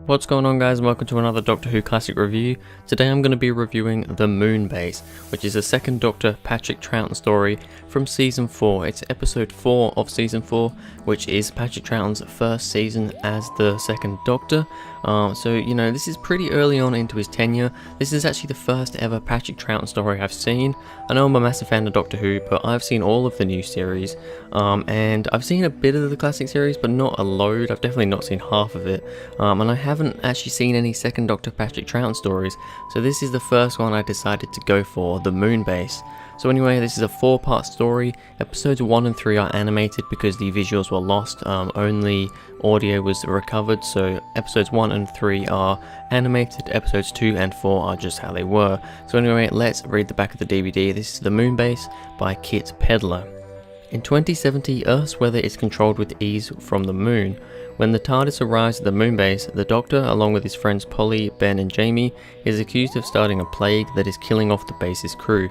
What's going on, guys, and welcome to another Doctor Who Classic review. Today I'm going to be reviewing The Moonbase, which is a second Doctor Patrick Troughton story from Season 4. It's episode 4 of Season 4, which is Patrick Troughton's first season as the second Doctor. This is pretty early on into his tenure. This is actually the first ever Patrick Troughton story I've seen. I know I'm a massive fan of Doctor Who, but I've seen all of the new series, and I've seen a bit of the classic series, but not a load. I've definitely not seen half of it, and I haven't actually seen any second Doctor Patrick Troughton stories, so this is the first one I decided to go for, The Moonbase. So anyway, this is a 4-part story. Episodes 1 and 3 are animated because the visuals were lost, only audio was recovered, so episodes 1 and 3 are animated, episodes 2 and 4 are just how they were. So anyway, let's read the back of the DVD. This is The Moonbase by Kit Pedler. In 2070, Earth's weather is controlled with ease from the moon. When the TARDIS arrives at the Moonbase, the Doctor, along with his friends Polly, Ben and Jamie, is accused of starting a plague that is killing off the base's crew.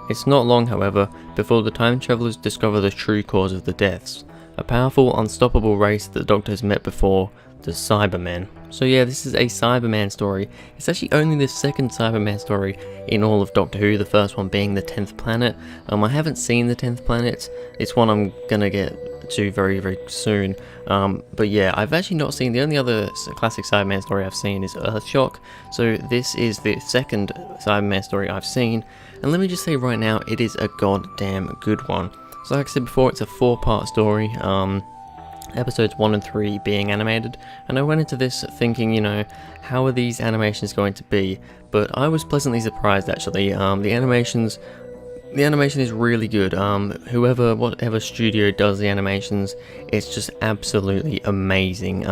It's not long, however, before the time travelers discover the true cause of the deaths. A powerful, unstoppable race that the Doctor has met before, the Cybermen. So yeah, this is a Cyberman story. It's actually only the second Cyberman story in all of Doctor Who, the first one being the 10th planet. I haven't seen the 10th planet. It's one I'm gonna get to very, very soon. But yeah, I've actually not seen, the only other classic Cyberman story I've seen is Earthshock. So this is the second Cyberman story I've seen. And let me just say right now, it is a goddamn good one. So like I said before, it's a 4-part story. Episodes 1 and 3 being animated, and I went into this thinking, how are these animations going to be? But I was pleasantly surprised actually. The animation is really good. Whatever studio does the animations, it's just absolutely amazing.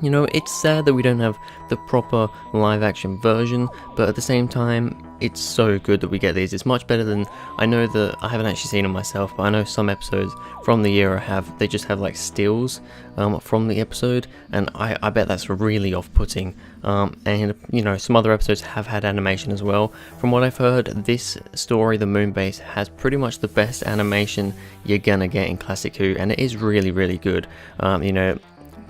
It's sad that we don't have the proper live action version, but at the same time, it's so good that we get these. It's much better than, I know that I haven't actually seen them myself, but I know some episodes from the era they just have like stills from the episode, and I bet that's really off-putting. And some other episodes have had animation as well. From what I've heard, this story, The Moonbase, has pretty much the best animation you're gonna get in Classic Who, and it is really, really good.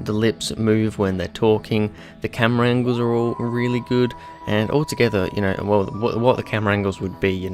The lips move when they're talking, the camera angles are all really good, and altogether, what the camera angles would be,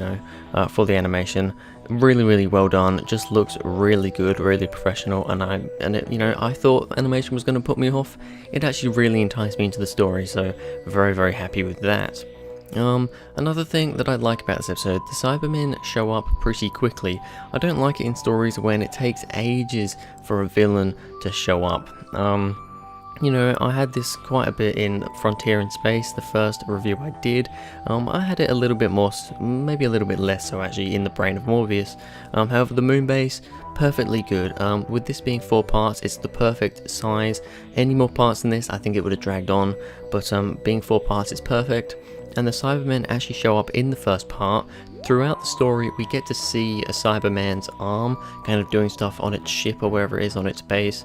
for the animation, really, really well done. It just looks really good, really professional, and I thought animation was going to put me off. It actually really enticed me into the story, so very, very happy with that. Another thing that I like about this episode, the Cybermen show up pretty quickly. I don't like it in stories when it takes ages for a villain to show up. I had this quite a bit in Frontier in Space, the first review I did. I had it a little bit more, maybe a little bit less so actually, in The Brain of Morbius. However, The Moonbase, perfectly good. With this being 4 parts, it's the perfect size. Any more parts than this, I think it would have dragged on, but being 4 parts, it's perfect. And the Cybermen actually show up in the first part. Throughout the story, we get to see a Cyberman's arm kind of doing stuff on its ship or wherever it is on its base,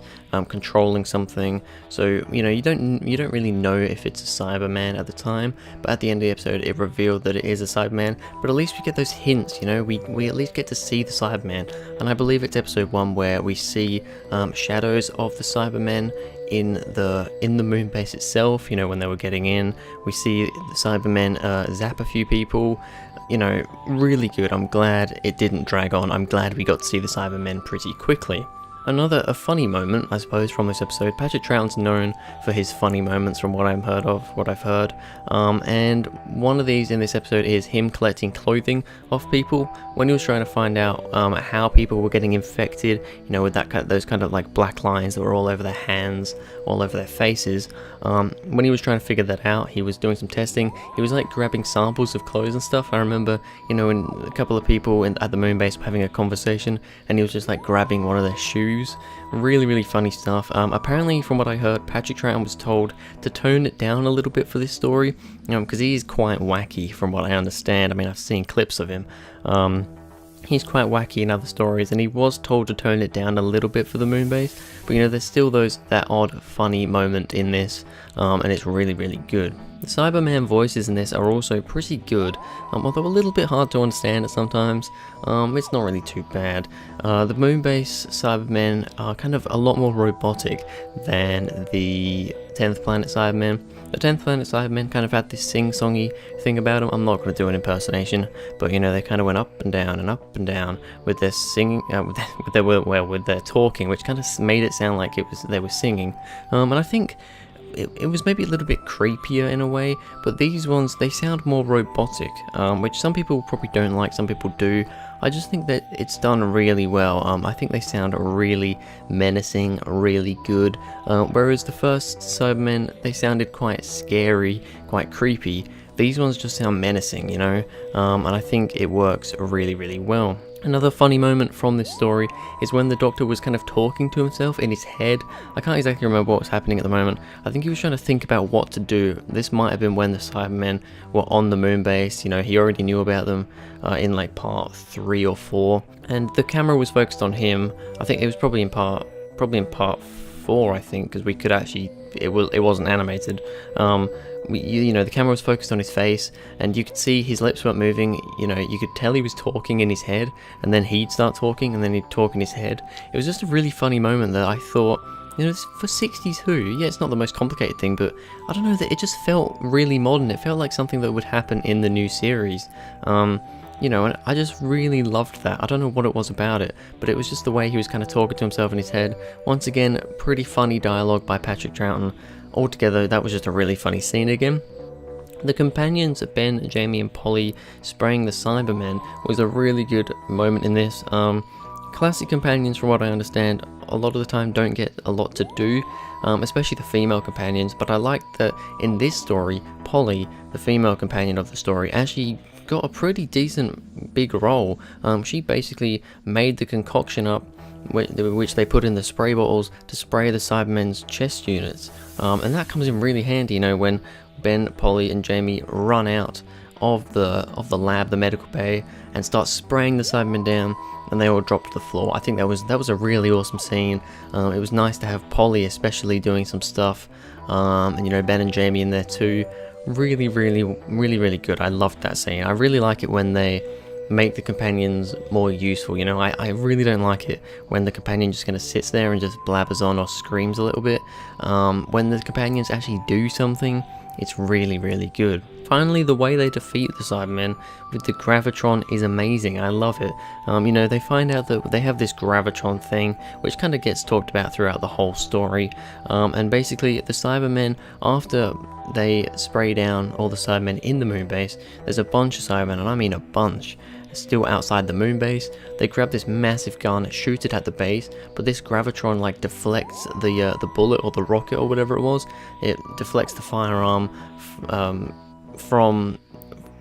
controlling something. So you don't really know if it's a Cyberman at the time, but at the end of the episode, it revealed that it is a Cyberman. But at least we get those hints. We at least get to see the Cyberman, and I believe it's episode 1 where we see shadows of the Cybermen in the Moonbase itself. When they were getting in, we see the Cybermen zap a few people. Really good. I'm glad it didn't drag on. I'm glad we got to see the Cybermen pretty quickly. A funny moment, I suppose, from this episode. Patrick Troughton's known for his funny moments from what I've heard. And one of these in this episode is him collecting clothing off people when he was trying to find out how people were getting infected, with those kind of like black lines that were all over their hands, all over their faces. When he was trying to figure that out, he was doing some testing. He was like grabbing samples of clothes and stuff. I remember, when a couple of people at the Moonbase were having a conversation, and he was just like grabbing one of their shoes. Really, really funny stuff. Apparently, from what I heard, Patrick Troughton was told to tone it down a little bit for this story, because he is quite wacky from what I understand. I mean, I've seen clips of him. He's quite wacky in other stories, and he was told to tone it down a little bit for the Moonbase, but you know, there's still that odd funny moment in this, and it's really good. The Cyberman voices in this are also pretty good, although a little bit hard to understand at sometimes. It's not really too bad. The Moonbase Cybermen are kind of a lot more robotic than the 10th Planet Cybermen. The 10th Planet Cybermen kind of had this sing-songy thing about them. I'm not going to do an impersonation, but you know, they kind of went up and down with their singing, with their talking, which kind of made it sound like they were singing. And I think it was maybe a little bit creepier in a way, but these ones, they sound more robotic, which some people probably don't like, some people do. I just think that it's done really well. I think they sound really menacing, really good, whereas the first Cybermen, they sounded quite scary, quite creepy. These ones just sound menacing, you know, and I think it works really well. Another funny moment from this story is when the Doctor was kind of talking to himself in his head. I can't exactly remember what was happening at the moment. I think he was trying to think about what to do. This might have been when the Cybermen were on the Moonbase. You know, he already knew about them in like part 3 or 4, and the camera was focused on him. I think it was probably in part 4, I think, because we could actually, it wasn't animated. You know, the camera was focused on his face, and you could see his lips weren't moving. You know, you could tell he was talking in his head, and then he'd start talking, and then he'd talk in his head. It was just a really funny moment that I thought, you know, for 60s Who, yeah, it's not the most complicated thing, but I don't know, that it just felt really modern. It felt like something that would happen in the new series. You know, and I just really loved that. I don't know what it was about it, but it was just the way he was kind of talking to himself in his head. Once again, pretty funny dialogue by Patrick Troughton. Altogether, that was just a really funny scene again. The companions, Ben, Jamie and Polly spraying the Cybermen was a really good moment in this. Classic companions, from what I understand, a lot of the time don't get a lot to do, especially the female companions, but I like that in this story, Polly, the female companion of the story, actually got a pretty decent big role. She basically made the concoction up which they put in the spray bottles to spray the Cybermen's chest units, and that comes in really handy, you know, when Ben, Polly and Jamie run out of the lab, the medical bay, and start spraying the Cybermen down, and they all drop to the floor. I think that was a really awesome scene. It was nice to have Polly especially doing some stuff, and you know, Ben and Jamie in there too. Really good. I loved that scene. I really like it when they make the companions more useful, you know. I really don't like it when the companion just kind of sits there and just blabbers on or screams a little bit. When the companions actually do something, it's really good. Finally, the way they defeat the Cybermen with the Gravitron is amazing. I love it. You know, they find out that they have this Gravitron thing, which kind of gets talked about throughout the whole story. And basically, the Cybermen, after they spray down all the Cybermen in the Moonbase, there's a bunch of Cybermen, and I mean a bunch, still outside the Moonbase. They grab this massive gun, shoot it at the base, but this Gravitron like deflects the bullet or the rocket or whatever it was. It deflects the firearm from,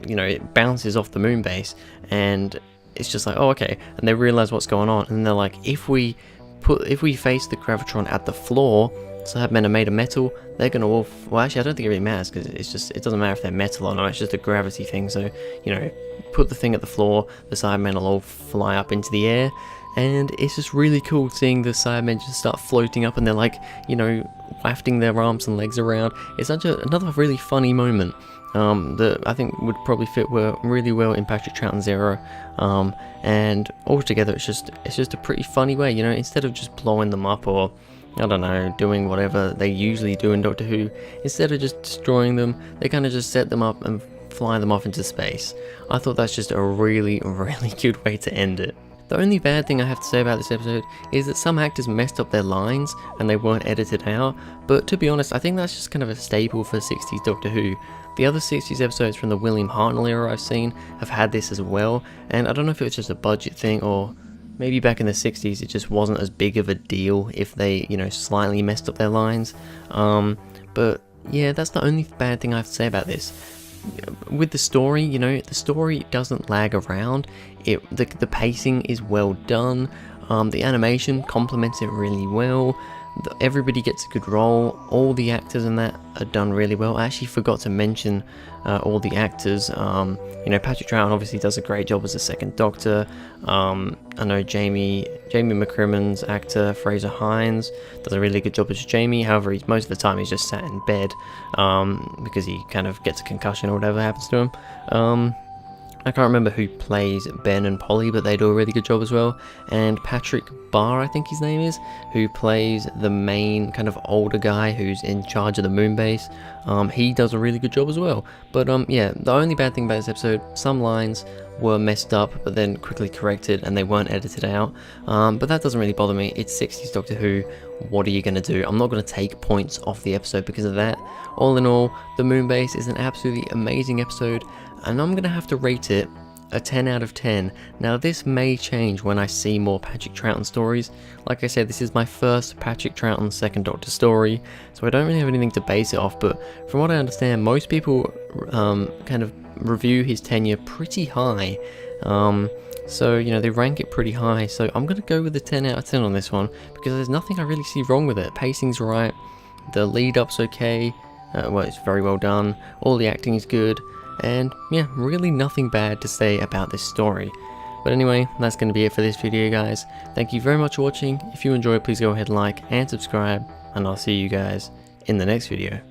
you know, it bounces off the Moonbase, and it's just like, oh, okay. And they realize what's going on, and they're like, if we face the Gravitron at the floor, Cybermen are made of metal, they're gonna all, well, actually I don't think it really matters, because it doesn't matter if they're metal or not, it's just a gravity thing. So, you know, put the thing at the floor, the Cybermen will all fly up into the air, and it's just really cool seeing the Cybermen just start floating up, and they're like, you know, wafting their arms and legs around. It's such another really funny moment that I think would probably fit really well in Patrick Troughton's era, and altogether it's just a pretty funny way, you know, instead of just blowing them up or, I don't know, doing whatever they usually do in Doctor Who, instead of just destroying them, they kind of just set them up and fly them off into space. I thought that's just a really good way to end it. The only bad thing I have to say about this episode is that some actors messed up their lines and they weren't edited out, but to be honest, I think that's just kind of a staple for 60s Doctor Who. The other 60s episodes from the William Hartnell era I've seen have had this as well, and I don't know if it was just a budget thing, or maybe back in the 60s it just wasn't as big of a deal if they, you know, slightly messed up their lines. But yeah, that's the only bad thing I have to say about this. With the story, you know, the story doesn't lag around. The pacing is well done. The animation complements it really well. Everybody gets a good role. All the actors in that are done really well. I actually forgot to mention all the actors. You know, Patrick Troughton obviously does a great job as the second Doctor. I know Jamie McCrimmon's actor Fraser Hines does a really good job as Jamie. However, most of the time he's just sat in bed because he kind of gets a concussion or whatever happens to him. I can't remember who plays Ben and Polly, but they do a really good job as well. And Patrick Barr, I think his name is, who plays the main kind of older guy who's in charge of the Moonbase. He does a really good job as well. But yeah, the only bad thing about this episode, some lines were messed up but then quickly corrected and they weren't edited out. But that doesn't really bother me. It's 60s Doctor Who. What are you going to do? I'm not going to take points off the episode because of that. All in all, the Moonbase is an absolutely amazing episode, and I'm going to have to rate it a 10 out of 10. Now, this may change when I see more Patrick Troughton stories. Like I said, this is my first Patrick Troughton second Doctor story, so I don't really have anything to base it off, but from what I understand, most people kind of review his tenure pretty high. So, you know, they rank it pretty high, so I'm going to go with a 10 out of 10 on this one, because there's nothing I really see wrong with it. Pacing's right, the lead-up's okay, well, it's very well done, all the acting is good, and yeah, really nothing bad to say about this story. But anyway, that's going to be it for this video, guys. Thank you very much for watching. If you enjoyed, please go ahead and like and subscribe, and I'll see you guys in the next video.